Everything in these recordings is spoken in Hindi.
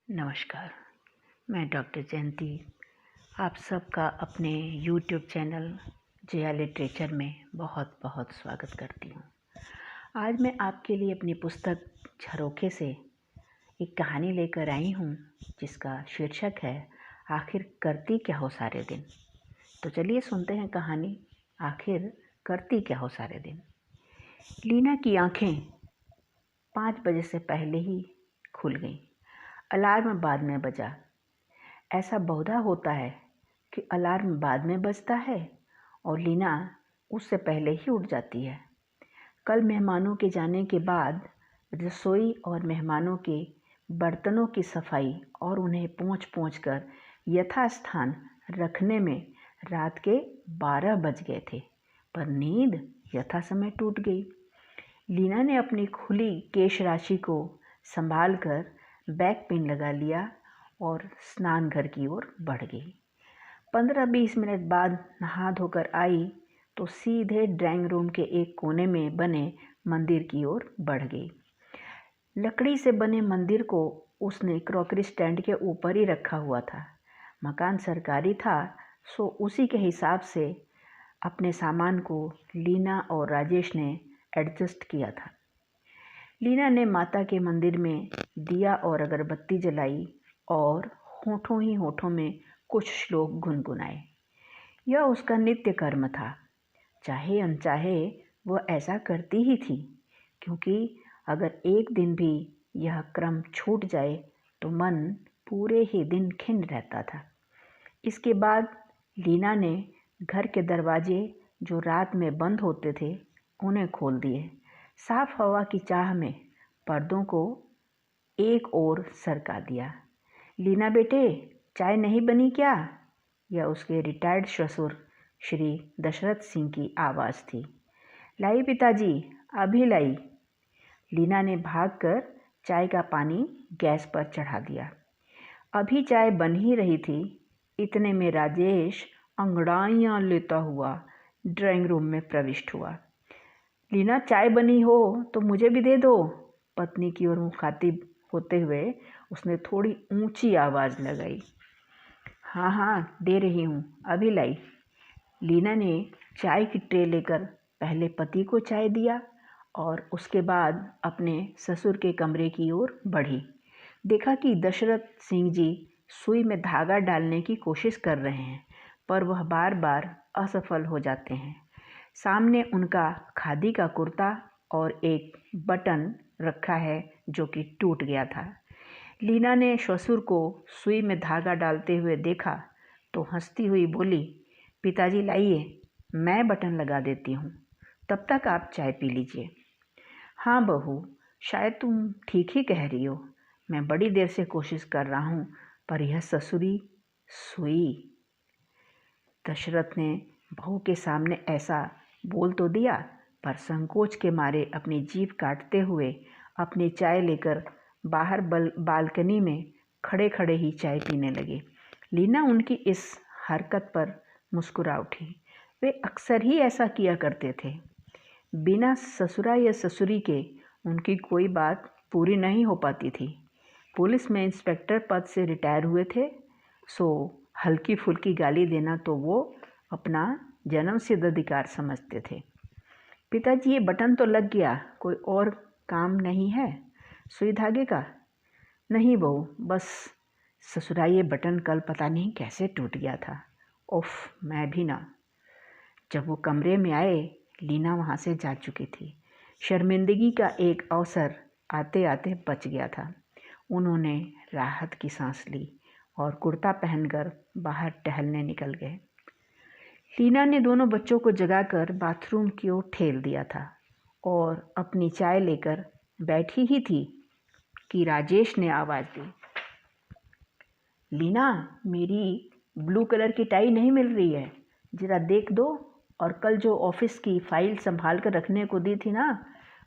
नमस्कार। मैं डॉक्टर जयंती आप सबका अपने यूट्यूब चैनल जया लिटरेचर में बहुत बहुत स्वागत करती हूँ। आज मैं आपके लिए अपनी पुस्तक झरोखे से एक कहानी लेकर आई हूँ जिसका शीर्षक है आखिर करती क्या हो सारे दिन। तो चलिए सुनते हैं कहानी, आखिर करती क्या हो सारे दिन। लीना की आंखें 5 बजे से पहले ही खुल गईं। अलार्म बाद में बजा। ऐसा बहुधा होता है कि अलार्म बाद में बजता है और लीना उससे पहले ही उठ जाती है। कल मेहमानों के जाने के बाद रसोई और मेहमानों के बर्तनों की सफाई और उन्हें पोंछ कर यथास्थान रखने में रात के 12 बज गए थे, पर नींद यथा समय टूट गई। लीना ने अपनी खुली केश राशि को संभाल कर बैक पिन लगा लिया और स्नान घर की ओर बढ़ गई। 15-20 मिनट बाद नहा धोकर आई तो सीधे ड्राइंग रूम के एक कोने में बने मंदिर की ओर बढ़ गई। लकड़ी से बने मंदिर को उसने क्रॉकरी स्टैंड के ऊपर ही रखा हुआ था। मकान सरकारी था, सो उसी के हिसाब से अपने सामान को लीना और राजेश ने एडजस्ट किया था। लीना ने माता के मंदिर में दिया और अगरबत्ती जलाई और होठों ही होठों में कुछ श्लोक गुनगुनाए। यह उसका नित्य कर्म था, चाहे अनचाहे वह ऐसा करती ही थी, क्योंकि अगर एक दिन भी यह क्रम छूट जाए तो मन पूरे ही दिन खिन्न रहता था। इसके बाद लीना ने घर के दरवाजे जो रात में बंद होते थे उन्हें खोल दिए। साफ हवा की चाह में पर्दों को एक ओर सरका दिया। लीना बेटे, चाय नहीं बनी क्या? यह उसके रिटायर्ड ससुर श्री दशरथ सिंह की आवाज़ थी। लाई पिताजी, अभी लाई। लीना ने भागकर चाय का पानी गैस पर चढ़ा दिया। अभी चाय बन ही रही थी, इतने में राजेश अंगड़ाइयाँ लेता हुआ ड्राइंग रूम में प्रविष्ट हुआ। लीना, चाय बनी हो तो मुझे भी दे दो। पत्नी की ओर मुखातिब होते हुए उसने थोड़ी ऊंची आवाज़ लगाई। हाँ हाँ, दे रही हूँ, अभी लाई। लीना ने चाय की ट्रे लेकर पहले पति को चाय दिया और उसके बाद अपने ससुर के कमरे की ओर बढ़ी। देखा कि दशरथ सिंह जी सुई में धागा डालने की कोशिश कर रहे हैं, पर वह बार बार असफल हो जाते हैं। सामने उनका खादी का कुर्ता और एक बटन रखा है जो कि टूट गया था। लीना ने ससुर को सुई में धागा डालते हुए देखा तो हंसती हुई बोली, पिताजी लाइए, मैं बटन लगा देती हूँ, तब तक आप चाय पी लीजिए। हाँ बहू, शायद तुम ठीक ही कह रही हो। मैं बड़ी देर से कोशिश कर रहा हूँ, पर यह ससुरी सुई। दशरथ ने बहू के सामने ऐसा बोल तो दिया, पर संकोच के मारे अपनी जीभ काटते हुए अपनी चाय लेकर बाहर बालकनी में खड़े खड़े ही चाय पीने लगे। लीना उनकी इस हरकत पर मुस्कुरा उठी। वे अक्सर ही ऐसा किया करते थे। बिना ससुरा या ससुरी के उनकी कोई बात पूरी नहीं हो पाती थी। पुलिस में इंस्पेक्टर पद से रिटायर हुए थे, सो हल्की फुल्की गाली देना तो वो अपना जन्मसिद्ध अधिकार समझते थे। पिताजी, ये बटन तो लग गया, कोई और काम नहीं है सुई धागे का? नहीं बहू, बस ससुरा ये बटन कल पता नहीं कैसे टूट गया था। उफ, मैं भी ना। जब वो कमरे में आए, लीना वहाँ से जा चुकी थी। शर्मिंदगी का एक अवसर आते आते बच गया था। उन्होंने राहत की सांस ली और कुर्ता पहनकर बाहर टहलने निकल गए। लीना ने दोनों बच्चों को जगाकर बाथरूम की ओर ठेल दिया था और अपनी चाय लेकर बैठी ही थी कि राजेश ने आवाज़ दी, लीना, मेरी ब्लू कलर की टाई नहीं मिल रही है, ज़रा देख दो, और कल जो ऑफिस की फ़ाइल संभाल कर रखने को दी थी ना,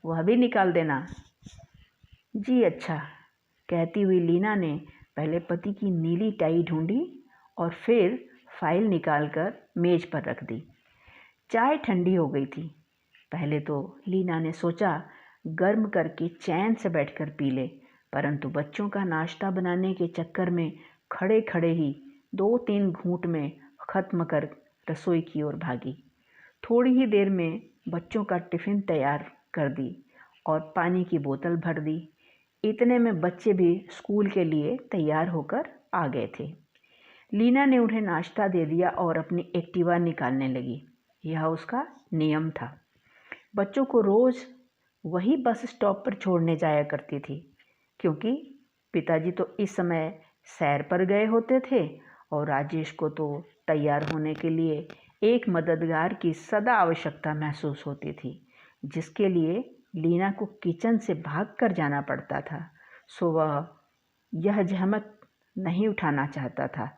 वह भी निकाल देना। जी अच्छा, कहती हुई लीना ने पहले पति की नीली टाई ढूंढी और फिर फाइल निकालकर मेज पर रख दी। चाय ठंडी हो गई थी। पहले तो लीना ने सोचा गर्म करके चैन से बैठकर पी ले, परंतु बच्चों का नाश्ता बनाने के चक्कर में खड़े खड़े ही 2-3 घूंट में ख़त्म कर रसोई की ओर भागी। थोड़ी ही देर में बच्चों का टिफ़िन तैयार कर दी और पानी की बोतल भर दी। इतने में बच्चे भी स्कूल के लिए तैयार होकर आ गए थे। लीना ने उन्हें नाश्ता दे दिया और अपनी एक्टिवा निकालने लगी। यह उसका नियम था। बच्चों को रोज़ वही बस स्टॉप पर छोड़ने जाया करती थी, क्योंकि पिताजी तो इस समय सैर पर गए होते थे और राजेश को तो तैयार होने के लिए एक मददगार की सदा आवश्यकता महसूस होती थी, जिसके लिए लीना को किचन से भागकर जाना पड़ता था। सो वह यह जहमत नहीं उठाना चाहता था।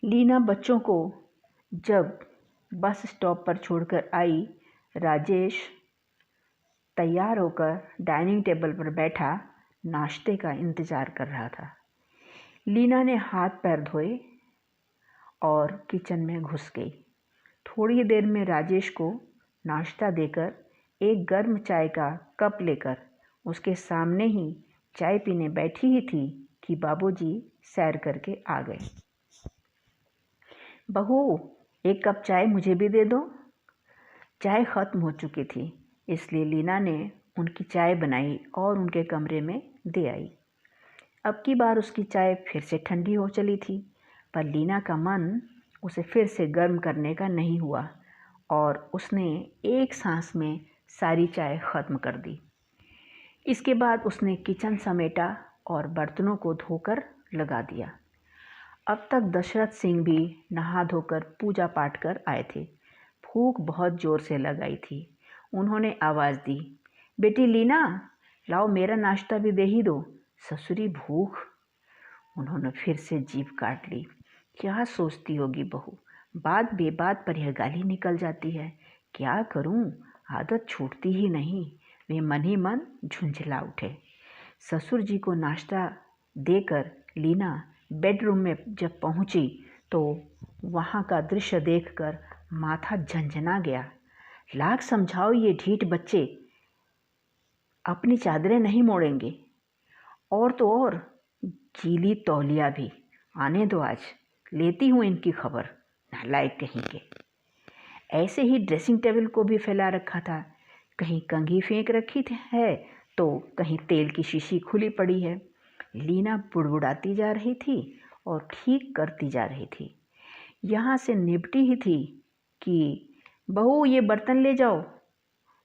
लीना बच्चों को जब बस स्टॉप पर छोड़कर आई, राजेश तैयार होकर डाइनिंग टेबल पर बैठा नाश्ते का इंतज़ार कर रहा था। लीना ने हाथ पैर धोए और किचन में घुस गई। थोड़ी देर में राजेश को नाश्ता देकर एक गर्म चाय का कप लेकर उसके सामने ही चाय पीने बैठी ही थी कि बाबूजी सैर करके आ गए। बहू, एक कप चाय मुझे भी दे दो। चाय ख़त्म हो चुकी थी, इसलिए लीना ने उनकी चाय बनाई और उनके कमरे में दे आई। अब की बार उसकी चाय फिर से ठंडी हो चली थी, पर लीना का मन उसे फिर से गर्म करने का नहीं हुआ और उसने एक सांस में सारी चाय ख़त्म कर दी। इसके बाद उसने किचन समेटा और बर्तनों को धोकर लगा दिया। अब तक दशरथ सिंह भी नहा धोकर पूजा पाठ कर आए थे। भूख बहुत ज़ोर से लगाई थी। उन्होंने आवाज़ दी, बेटी लीना, लाओ मेरा नाश्ता भी दे ही दो। ससुरी भूख। उन्होंने फिर से जीभ काट ली। क्या सोचती होगी बहू, बात बेबात पर यह गाली निकल जाती है। क्या करूं, आदत छूटती ही नहीं। वे मन ही मन झुंझला उठे। ससुर जी को नाश्ता देकर लीना बेडरूम में जब पहुंची तो वहां का दृश्य देखकर माथा झंझना गया। लाख समझाओ ये ढीठ बच्चे अपनी चादरें नहीं मोड़ेंगे। और तो और गीली तौलिया भी। आने दो, आज लेती हूँ इनकी खबर। नालायक कहीं के। ऐसे ही ड्रेसिंग टेबल को भी फैला रखा था। कहीं कंघी फेंक रखी है तो कहीं तेल की शीशी खुली पड़ी है। लीना बुड़बुड़ाती जा रही थी और ठीक करती जा रही थी। यहाँ से निपटी ही थी कि बहू ये बर्तन ले जाओ।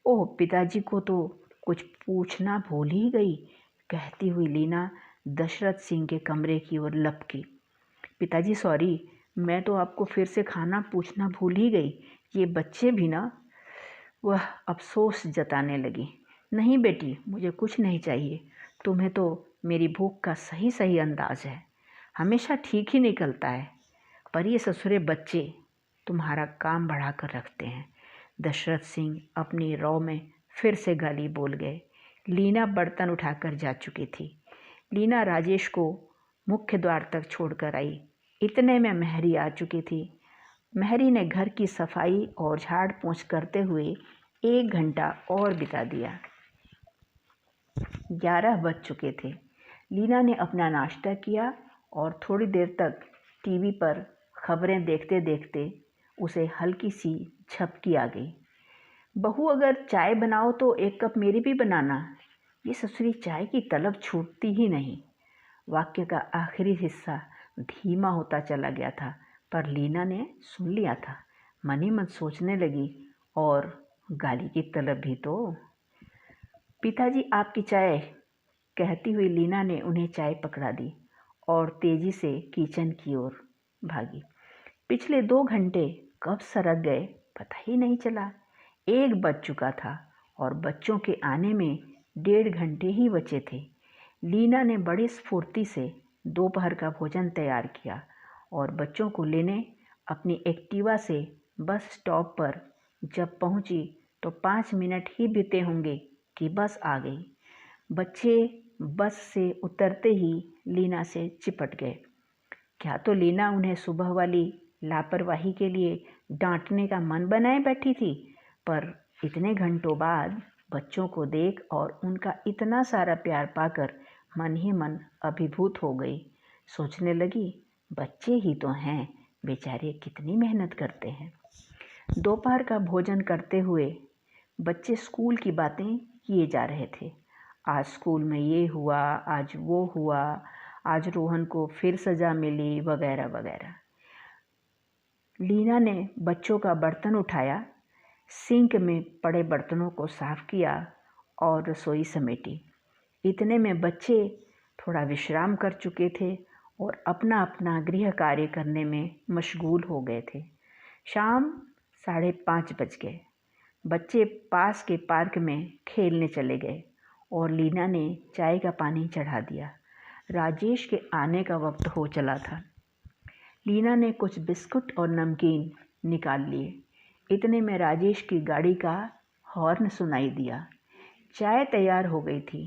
ओह, पिताजी को तो कुछ पूछना भूल ही गई, कहती हुई लीना दशरथ सिंह के कमरे की ओर लपकी। पिताजी सॉरी, मैं तो आपको फिर से खाना पूछना भूल ही गई। ये बच्चे भी ना। वह अफसोस जताने लगी। नहीं बेटी, मुझे कुछ नहीं चाहिए। तुम्हें तो मेरी भूख का सही सही अंदाज है, हमेशा ठीक ही निकलता है। पर ये ससुरे बच्चे तुम्हारा काम बढ़ा कर रखते हैं। दशरथ सिंह अपनी रौ में फिर से गाली बोल गए। लीना बर्तन उठाकर जा चुकी थी। लीना राजेश को मुख्य द्वार तक छोड़कर आई। इतने में महरी आ चुकी थी। महरी ने घर की सफाई और झाड़ पोंछ करते हुए 1 घंटा और बिता दिया। 11 बज चुके थे। लीना ने अपना नाश्ता किया और थोड़ी देर तक टीवी पर खबरें देखते देखते उसे हल्की सी झपकी आ गई। बहू, अगर चाय बनाओ तो 1 कप मेरी भी बनाना। ये ससुरी चाय की तलब छूटती ही नहीं। वाक्य का आखिरी हिस्सा धीमा होता चला गया था, पर लीना ने सुन लिया था। मन ही मन सोचने लगी, और गाली की तलब भी तो। पिताजी आपकी चाय, कहती हुई लीना ने उन्हें चाय पकड़ा दी और तेजी से किचन की ओर भागी। पिछले 2 घंटे कब सरक गए पता ही नहीं चला। 1 बज चुका था और बच्चों के आने में 1.5 घंटे ही बचे थे। लीना ने बड़ी स्फूर्ति से दोपहर का भोजन तैयार किया और बच्चों को लेने अपनी एक्टिवा से बस स्टॉप पर जब पहुंची तो 5 मिनट ही बीते होंगे कि बस आ गई। बच्चे बस से उतरते ही लीना से चिपट गए। क्या तो लीना उन्हें सुबह वाली लापरवाही के लिए डांटने का मन बनाए बैठी थी, पर इतने घंटों बाद बच्चों को देख और उनका इतना सारा प्यार पाकर मन ही मन अभिभूत हो गई। सोचने लगी, बच्चे ही तो हैं, बेचारे कितनी मेहनत करते हैं। दोपहर का भोजन करते हुए बच्चे स्कूल की बातें किए जा रहे थे। आज स्कूल में ये हुआ, आज वो हुआ, आज रोहन को फिर सज़ा मिली, वगैरह वगैरह। लीना ने बच्चों का बर्तन उठाया, सिंक में पड़े बर्तनों को साफ किया और रसोई समेटी। इतने में बच्चे थोड़ा विश्राम कर चुके थे और अपना अपना गृह कार्य करने में मशगूल हो गए थे। शाम 5:30 बज गए। बच्चे पास के पार्क में खेलने चले गए और लीना ने चाय का पानी चढ़ा दिया। राजेश के आने का वक्त हो चला था। लीना ने कुछ बिस्कुट और नमकीन निकाल लिए। इतने में राजेश की गाड़ी का हॉर्न सुनाई दिया। चाय तैयार हो गई थी।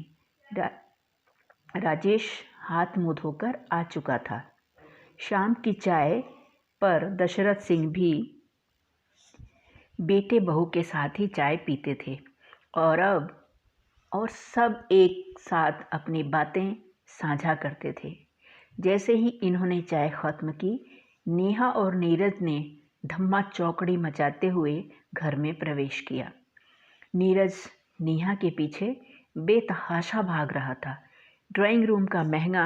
राजेश हाथ मुँह धोकर आ चुका था। शाम की चाय पर दशरथ सिंह भी बेटे बहू के साथ ही चाय पीते थे और सब एक साथ अपनी बातें साझा करते थे। जैसे ही इन्होंने चाय ख़त्म की, नेहा और नीरज ने धम्मा चौकड़ी मचाते हुए घर में प्रवेश किया। नीरज नेहा के पीछे बेतहाशा भाग रहा था। ड्राइंग रूम का महंगा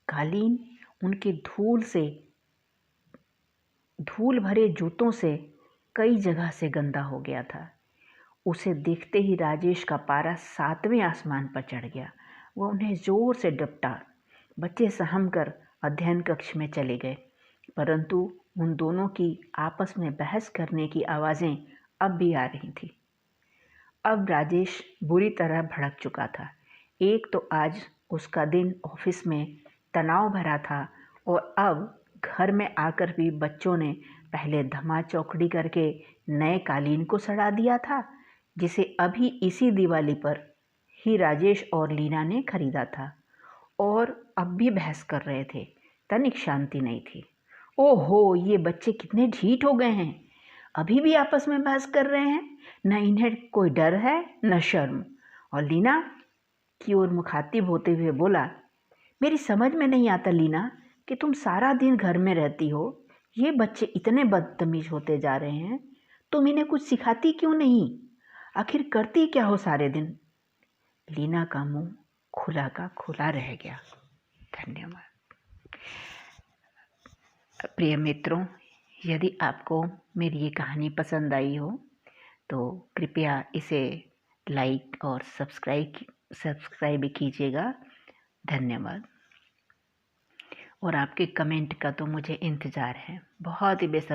कालीन उनके धूल भरे जूतों से कई जगह से गंदा हो गया था। उसे देखते ही राजेश का पारा 7वें आसमान पर चढ़ गया। वह उन्हें ज़ोर से डपटा। बच्चे सहम कर अध्ययन कक्ष में चले गए, परंतु उन दोनों की आपस में बहस करने की आवाज़ें अब भी आ रही थी। अब राजेश बुरी तरह भड़क चुका था। एक तो आज उसका दिन ऑफिस में तनाव भरा था और अब घर में आकर भी बच्चों ने पहले धमा चौकड़ी करके नए कालीन को सड़ा दिया था, जिसे अभी इसी दिवाली पर ही राजेश और लीना ने खरीदा था, और अब भी बहस कर रहे थे। तनिक शांति नहीं थी। ओहो, ये बच्चे कितने ढीठ हो गए हैं, अभी भी आपस में बहस कर रहे हैं। न इन्हें कोई डर है न शर्म। और लीना की ओर मुखातिब होते हुए बोला, मेरी समझ में नहीं आता लीना कि तुम सारा दिन घर में रहती हो, ये बच्चे इतने बदतमीज होते जा रहे हैं, तुम इन्हें कुछ सिखाती क्यों नहीं? आखिर करती क्या हो सारे दिन? लीना का मुंह खुला का खुला रह गया। धन्यवाद। प्रिय मित्रों, यदि आपको मेरी ये कहानी पसंद आई हो तो कृपया इसे लाइक और सब्सक्राइब कीजिएगा। धन्यवाद। और आपके कमेंट का तो मुझे इंतज़ार है। बहुत ही बेसब्री